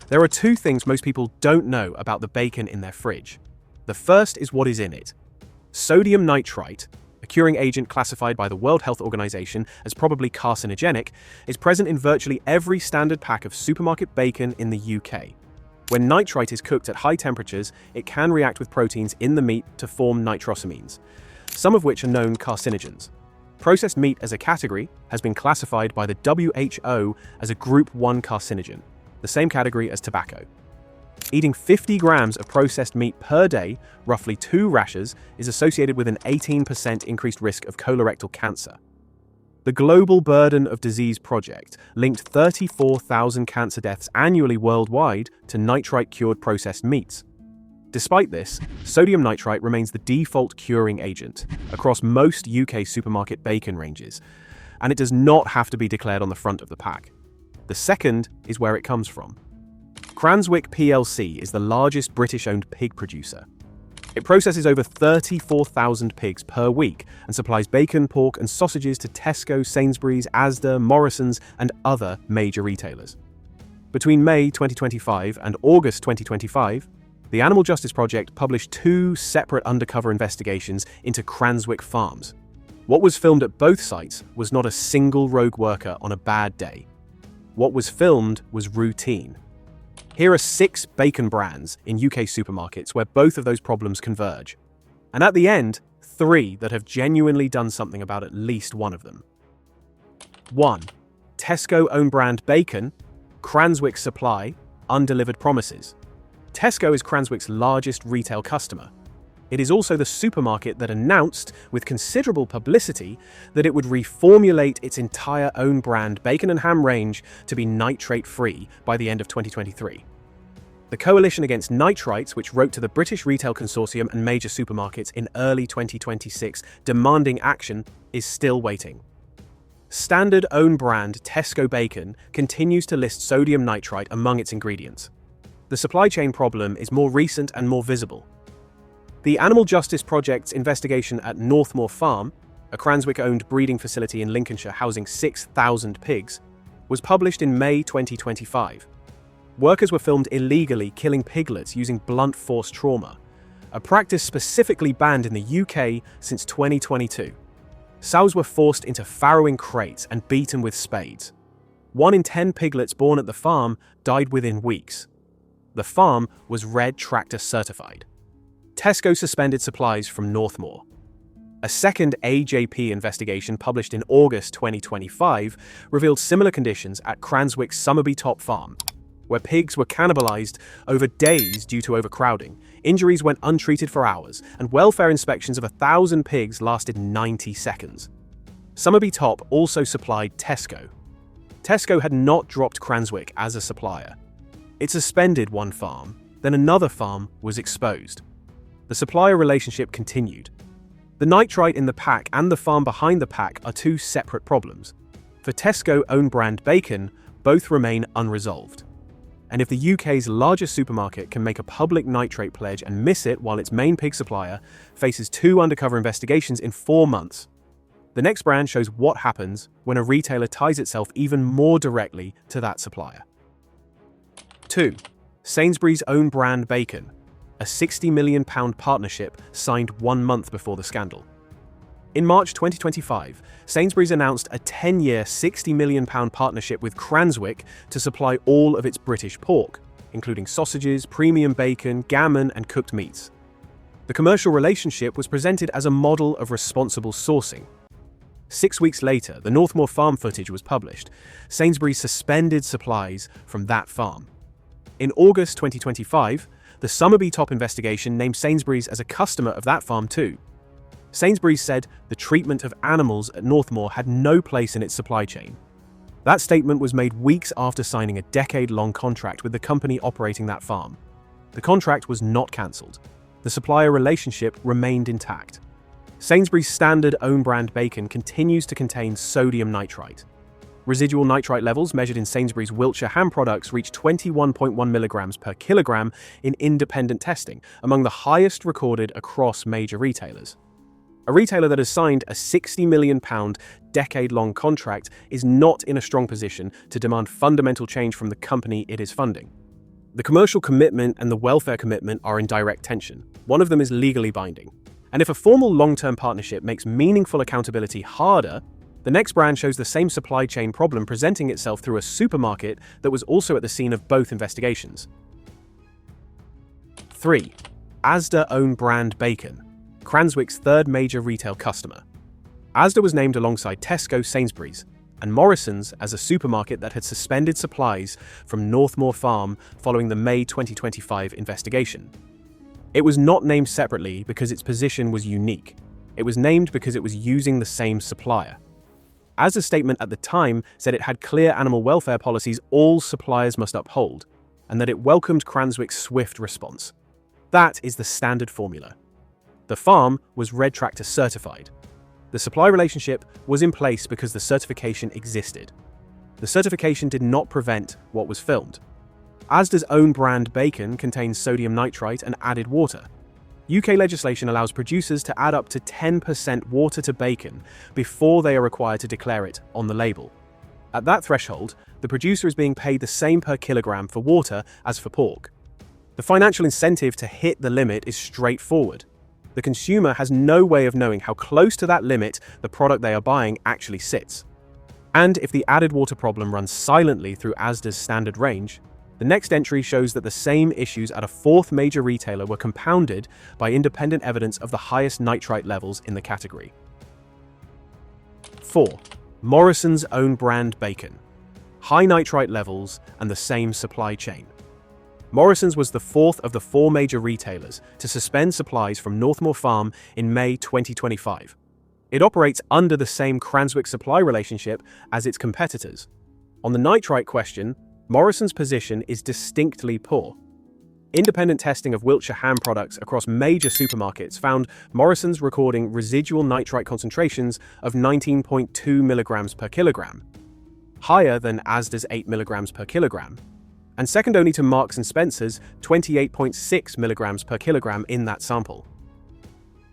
There are two things most people don't know about the bacon in their fridge. The first is what is in it. Sodium nitrite, a curing agent classified by the World Health Organization as probably carcinogenic, is present in virtually every standard pack of supermarket bacon in the UK. When nitrite is cooked at high temperatures, it can react with proteins in the meat to form nitrosamines, some of which are known carcinogens. Processed meat as a category has been classified by the WHO as a Group 1 carcinogen, the same category as tobacco. Eating 50 grams of processed meat per day, roughly 2 rashers, is associated with an 18% increased risk of colorectal cancer. The Global Burden of Disease Project linked 34,000 cancer deaths annually worldwide to nitrite-cured processed meats. Despite this, sodium nitrite remains the default curing agent across most UK supermarket bacon ranges, and it does not have to be declared on the front of the pack. The second is where it comes from. Cranswick plc is the largest British-owned pig producer. It processes over 34,000 pigs per week and supplies bacon, pork and sausages to Tesco, Sainsbury's, Asda, Morrisons and other major retailers. Between May 2025 and August 2025, the Animal Justice Project published 2 separate undercover investigations into Cranswick farms. What was filmed at both sites was not a single rogue worker on a bad day. What was filmed was routine. Here are 6 bacon brands in UK supermarkets where both of those problems converge. And at the end, 3 that have genuinely done something about at least one of them. 1. Tesco own brand bacon, Cranswick supply, undelivered promises. Tesco is Cranswick's largest retail customer. It is also the supermarket that announced, with considerable publicity, that it would reformulate its entire own brand bacon and ham range to be nitrate-free by the end of 2023. The Coalition Against Nitrites, which wrote to the British Retail Consortium and major supermarkets in early 2026 demanding action, is still waiting. Standard own brand Tesco bacon continues to list sodium nitrite among its ingredients. The supply chain problem is more recent and more visible. The Animal Justice Project's investigation at Northmoor Farm, a Cranswick-owned breeding facility in Lincolnshire housing 6,000 pigs, was published in May 2025. Workers were filmed illegally killing piglets using blunt force trauma, a practice specifically banned in the UK since 2022. Sows were forced into farrowing crates and beaten with spades. 1 in 10 piglets born at the farm died within weeks. The farm was Red Tractor certified. Tesco suspended supplies from Northmoor. A second AJP investigation published in August 2025 revealed similar conditions at Cranswick's Somerby Top Farm, where pigs were cannibalized over days due to overcrowding. Injuries went untreated for hours, and welfare inspections of 1,000 pigs lasted 90 seconds. Somerby Top also supplied Tesco. Tesco had not dropped Cranswick as a supplier. It suspended one farm, then another farm was exposed. The supplier relationship continued. The nitrite in the pack and the farm behind the pack are 2 separate problems. For Tesco own brand bacon, both remain unresolved. And if the UK's largest supermarket can make a public nitrate pledge and miss it while its main pig supplier faces 2 undercover investigations in 4 months, the next brand shows what happens when a retailer ties itself even more directly to that supplier. 2. Sainsbury's own brand bacon, a £60 million partnership signed 1 month before the scandal. In March 2025, Sainsbury's announced a 10-year £60 million partnership with Cranswick to supply all of its British pork, including sausages, premium bacon, gammon and cooked meats. The commercial relationship was presented as a model of responsible sourcing. 6 weeks later, the Northmoor Farm footage was published. Sainsbury's suspended supplies from that farm. In August 2025, the Somerby Top investigation named Sainsbury's as a customer of that farm too. Sainsbury's said the treatment of animals at Northmoor had no place in its supply chain. That statement was made weeks after signing a decade-long contract with the company operating that farm. The contract was not cancelled. The supplier relationship remained intact. Sainsbury's standard own-brand bacon continues to contain sodium nitrite. Residual nitrite levels measured in Sainsbury's Wiltshire ham products reached 21.1 milligrams per kilogram in independent testing, among the highest recorded across major retailers. A retailer that has signed a £60 million decade-long contract is not in a strong position to demand fundamental change from the company it is funding. The commercial commitment and the welfare commitment are in direct tension. One of them is legally binding. And if a formal long-term partnership makes meaningful accountability harder, the next brand shows the same supply chain problem presenting itself through a supermarket that was also at the scene of both investigations. 3. Asda own brand bacon, Cranswick's third major retail customer. Asda was named alongside Tesco, Sainsbury's, and Morrisons as a supermarket that had suspended supplies from Northmoor Farm following the May 2025 investigation. It was not named separately because its position was unique. It was named because it was using the same supplier. Asda's statement at the time said it had clear animal welfare policies all suppliers must uphold, and that it welcomed Cranswick's swift response. That is the standard formula. The farm was Red Tractor certified. The supply relationship was in place because the certification existed. The certification did not prevent what was filmed. Asda's own brand bacon contains sodium nitrite and added water. UK legislation allows producers to add up to 10% water to bacon before they are required to declare it on the label. At that threshold, the producer is being paid the same per kilogram for water as for pork. The financial incentive to hit the limit is straightforward. The consumer has no way of knowing how close to that limit the product they are buying actually sits. And if the added water problem runs silently through Asda's standard range, the next entry shows that the same issues at a fourth major retailer were compounded by independent evidence of the highest nitrite levels in the category. 4. Morrisons' own brand bacon, high nitrite levels and the same supply chain. Morrisons was the fourth of the four major retailers to suspend supplies from Northmoor Farm in May 2025. It operates under the same Cranswick supply relationship as its competitors. On the nitrite question, Morrisons' position is distinctly poor. Independent testing of Wiltshire ham products across major supermarkets found Morrisons recording residual nitrite concentrations of 19.2 mg per kilogram, higher than Asda's 8 mg per kilogram, and second only to Marks & Spencer's 28.6 mg per kilogram in that sample.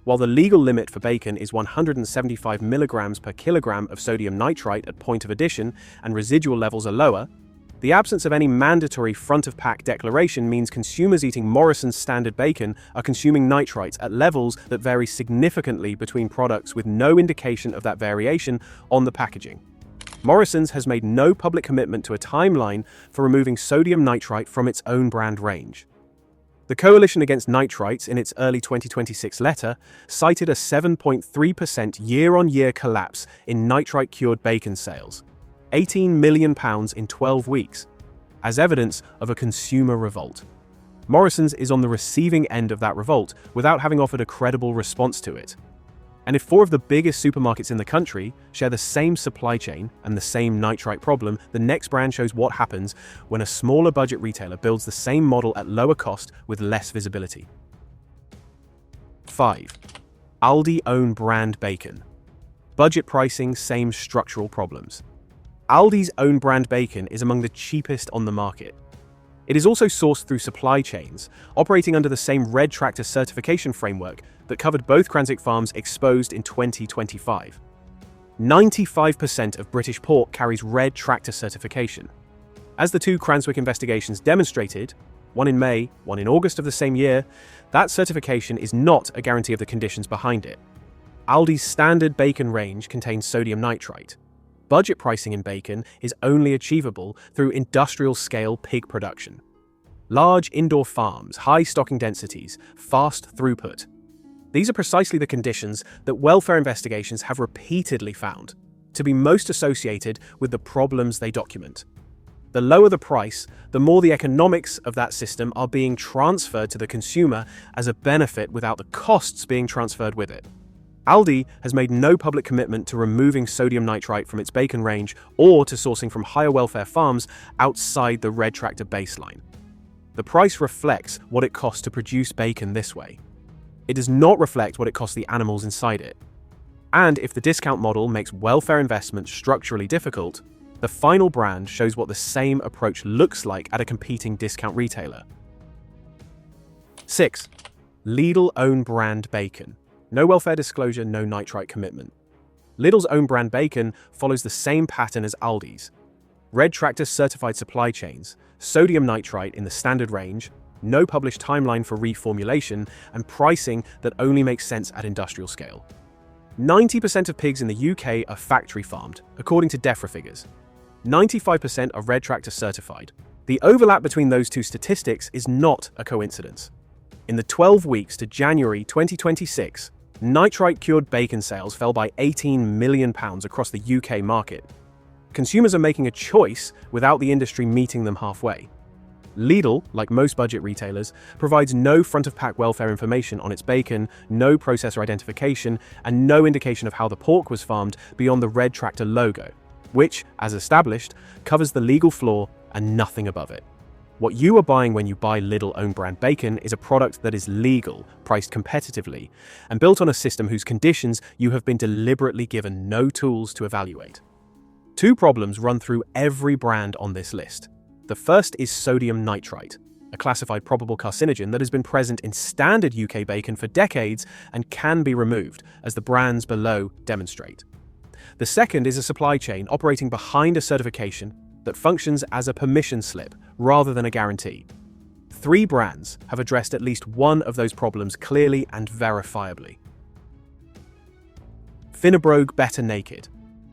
While the legal limit for bacon is 175 mg per kilogram of sodium nitrite at point of addition and residual levels are lower, the absence of any mandatory front-of-pack declaration means consumers eating Morrisons standard bacon are consuming nitrites at levels that vary significantly between products with no indication of that variation on the packaging. Morrisons has made no public commitment to a timeline for removing sodium nitrite from its own brand range. The Coalition Against Nitrites, in its early 2026 letter, cited a 7.3% year-on-year collapse in nitrite-cured bacon sales, £18 million in 12 weeks, as evidence of a consumer revolt. Morrisons is on the receiving end of that revolt without having offered a credible response to it. And if four of the biggest supermarkets in the country share the same supply chain and the same nitrite problem, the next brand shows what happens when a smaller budget retailer builds the same model at lower cost with less visibility. 5. Aldi own brand bacon. Budget pricing, same structural problems. Aldi's own brand bacon is among the cheapest on the market. It is also sourced through supply chains, operating under the same Red Tractor certification framework that covered both Cranswick farms exposed in 2025. 95% of British pork carries Red Tractor certification. As the two Cranswick investigations demonstrated, one in May, one in August of the same year, that certification is not a guarantee of the conditions behind it. Aldi's standard bacon range contains sodium nitrite. Budget pricing in bacon is only achievable through industrial-scale pig production. Large indoor farms, high stocking densities, fast throughput. These are precisely the conditions that welfare investigations have repeatedly found to be most associated with the problems they document. The lower the price, the more the economics of that system are being transferred to the consumer as a benefit without the costs being transferred with it. Aldi has made no public commitment to removing sodium nitrite from its bacon range or to sourcing from higher welfare farms outside the Red Tractor baseline. The price reflects what it costs to produce bacon this way. It does not reflect what it costs the animals inside it. And if the discount model makes welfare investment structurally difficult, the final brand shows what the same approach looks like at a competing discount retailer. 6. Lidl own brand bacon. No welfare disclosure, no nitrite commitment. Lidl's own brand bacon follows the same pattern as Aldi's. Red Tractor certified supply chains, sodium nitrite in the standard range, no published timeline for reformulation, and pricing that only makes sense at industrial scale. 90% of pigs in the UK are factory farmed, according to DEFRA figures. 95% are Red Tractor certified. The overlap between those two statistics is not a coincidence. In the 12 weeks to January 2026, nitrite-cured bacon sales fell by £18 million across the UK market. Consumers are making a choice without the industry meeting them halfway. Lidl, like most budget retailers, provides no front-of-pack welfare information on its bacon, no processor identification, and no indication of how the pork was farmed beyond the Red Tractor logo, which, as established, covers the legal floor and nothing above it. What you are buying when you buy Lidl own-brand bacon is a product that is legal, priced competitively, and built on a system whose conditions you have been deliberately given no tools to evaluate. Two problems run through every brand on this list. The first is sodium nitrite, a classified probable carcinogen that has been present in standard UK bacon for decades and can be removed, as the brands below demonstrate. The second is a supply chain operating behind a certification that functions as a permission slip rather than a guarantee. 3 brands have addressed at least one of those problems clearly and verifiably. Finnebrogue Better Naked,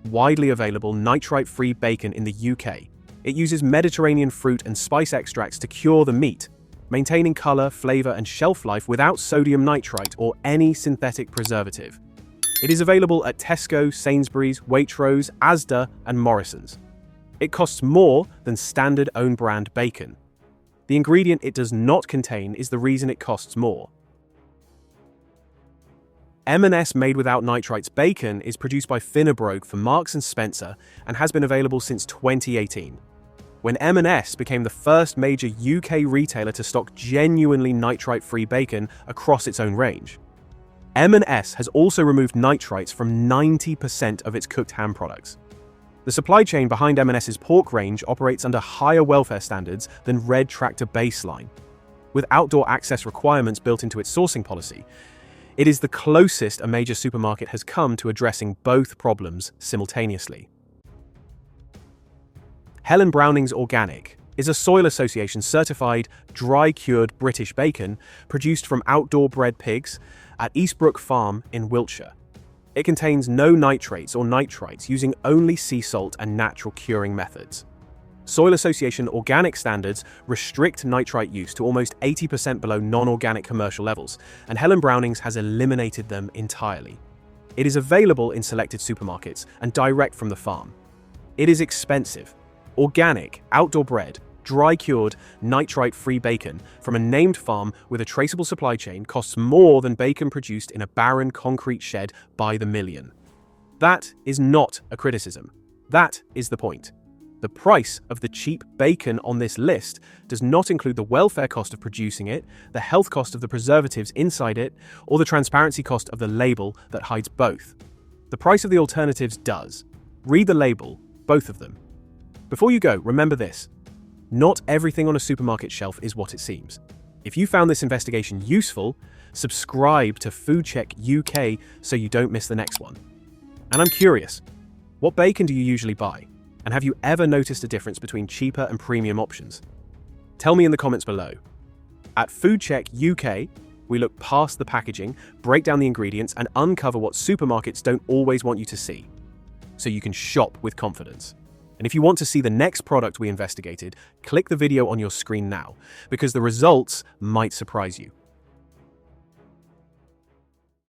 widely available nitrite-free bacon in the UK. It uses Mediterranean fruit and spice extracts to cure the meat, maintaining colour, flavour and shelf life without sodium nitrite or any synthetic preservative. It is available at Tesco, Sainsbury's, Waitrose, Asda and Morrisons. It costs more than standard own-brand bacon. The ingredient it does not contain is the reason it costs more. M&S Made Without Nitrites bacon is produced by Finnebrogue for Marks & Spencer and has been available since 2018. When M&S became the first major UK retailer to stock genuinely nitrite-free bacon across its own range. M&S has also removed nitrites from 90% of its cooked ham products. The supply chain behind M&S's pork range operates under higher welfare standards than Red Tractor baseline. With outdoor access requirements built into its sourcing policy, it is the closest a major supermarket has come to addressing both problems simultaneously. Helen Browning Organic is a Soil Association certified, dry-cured British bacon produced from outdoor-bred pigs at Eastbrook Farm in Wiltshire. It contains no nitrates or nitrites, using only sea salt and natural curing methods. Soil Association organic standards restrict nitrite use to almost 80% below non-organic commercial levels, and Helen Browning's has eliminated them entirely. It is available in selected supermarkets and direct from the farm. It is expensive. Organic, outdoor-bred, dry-cured, nitrite-free bacon from a named farm with a traceable supply chain costs more than bacon produced in a barren concrete shed by the million. That is not a criticism. That is the point. The price of the cheap bacon on this list does not include the welfare cost of producing it, the health cost of the preservatives inside it, or the transparency cost of the label that hides both. The price of the alternatives does. Read the label, both of them. Before you go, remember this. Not everything on a supermarket shelf is what it seems. If you found this investigation useful, subscribe to Food Check UK so you don't miss the next one. And I'm curious, what bacon do you usually buy? And have you ever noticed a difference between cheaper and premium options? Tell me in the comments below. At Food Check UK, we look past the packaging, break down the ingredients, and uncover what supermarkets don't always want you to see, so you can shop with confidence. And if you want to see the next product we investigated, click the video on your screen now, because the results might surprise you.